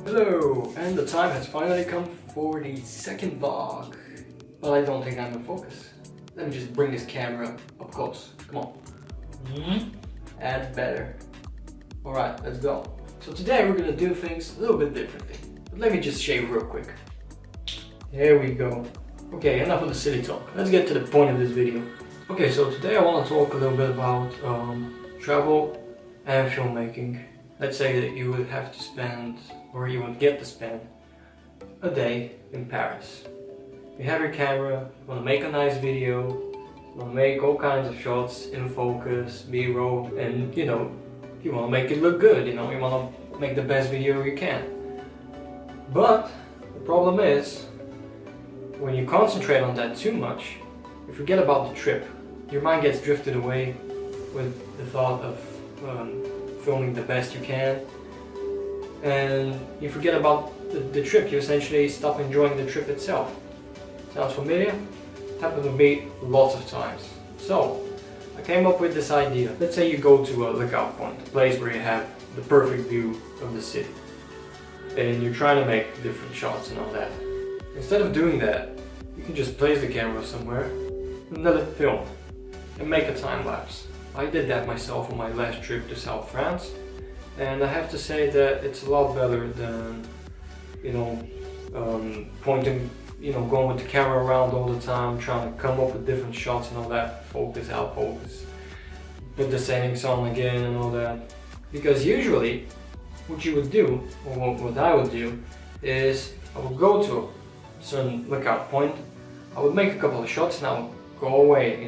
Hello, and the time has finally come for the second vlog. But I don't think I'm in focus. Let me just bring this camera up close. Come on. And better. Alright, let's go. So today we're gonna do things a little bit differently. But let me just shave real quick. There we go. Okay, enough of the silly talk. Let's get to the point of this video. Okay, so today I want to talk a little bit about travel and filmmaking. Let's say that you would have to spend, or you would get to spend, a day in Paris. You have your camera, you want to make a nice video, you want to make all kinds of shots in focus, B-roll, and you want to make it look good, you want to make the best video you can. But the problem is, when you concentrate on that too much, you forget about the trip. Your mind gets drifted away with the thought of filming the best you can, and you forget about the trip. You essentially stop enjoying the trip itself. Sounds familiar? Happened to me lots of times. So I came up with this idea. Let's say you go to a lookout point, a place where you have the perfect view of the city, and you're trying to make different shots and all that. Instead of doing that, you can just place the camera somewhere and let it film and make a time lapse. I did that myself on my last trip to South France, and I have to say that it's a lot better than pointing, going with the camera around all the time, trying to come up with different shots and all that, focus, out focus, put the settings on again and all that. Because usually what you would do, or what I would do, is I would go to a certain lookout point, I would make a couple of shots and I would go away.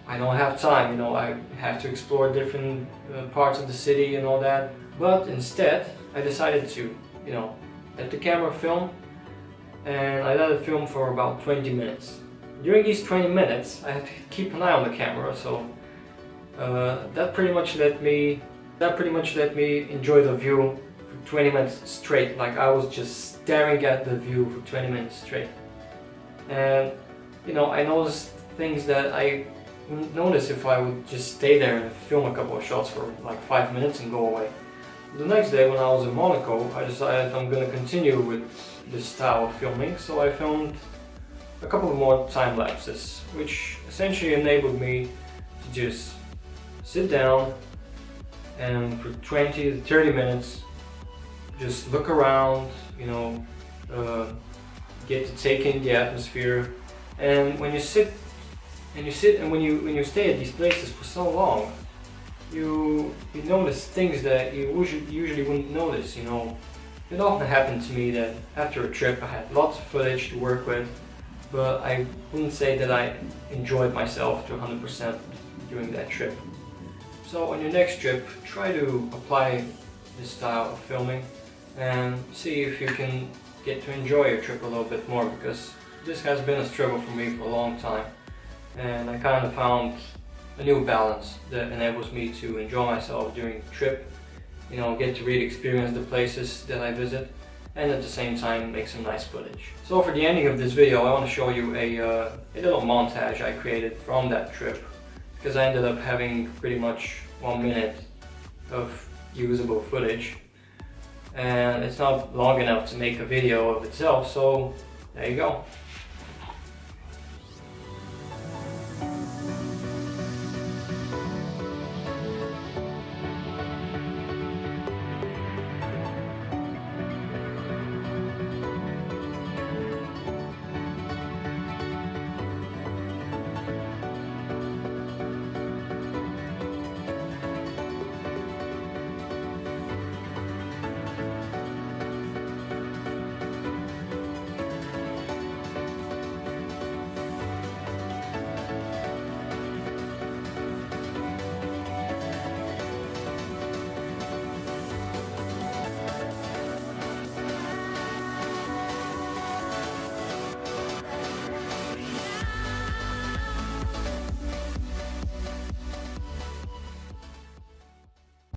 I don't have time, I have to explore different parts of the city and all that. But instead, I decided to, let the camera film, and I let it film for about 20 minutes. During these 20 minutes, I had to keep an eye on the camera, so that pretty much let me enjoy the view for 20 minutes straight. Like I was just staring at the view for 20 minutes straight. And I noticed things that I wouldn't notice if I would just stay there and film a couple of shots for like 5 minutes and go away. The next day, when I was in Monaco, I decided I'm going to continue with this style of filming, so I filmed a couple of more time lapses, which essentially enabled me to just sit down and for 20 to 30 minutes just look around, get to take in the atmosphere. And when you when you stay at these places for so long, you notice things that you usually wouldn't notice. It often happened to me that after a trip I had lots of footage to work with, but I wouldn't say that I enjoyed myself to 100% during that trip. So on your next trip, try to apply this style of filming and see if you can get to enjoy your trip a little bit more, because this has been a struggle for me for a long time, and I kind of found a new balance that enables me to enjoy myself during the trip, get to really experience the places that I visit, and at the same time make some nice footage. So for the ending of this video, I want to show you a little montage I created from that trip, because I ended up having pretty much 1 minute of usable footage, and it's not long enough to make a video of itself, so there you go.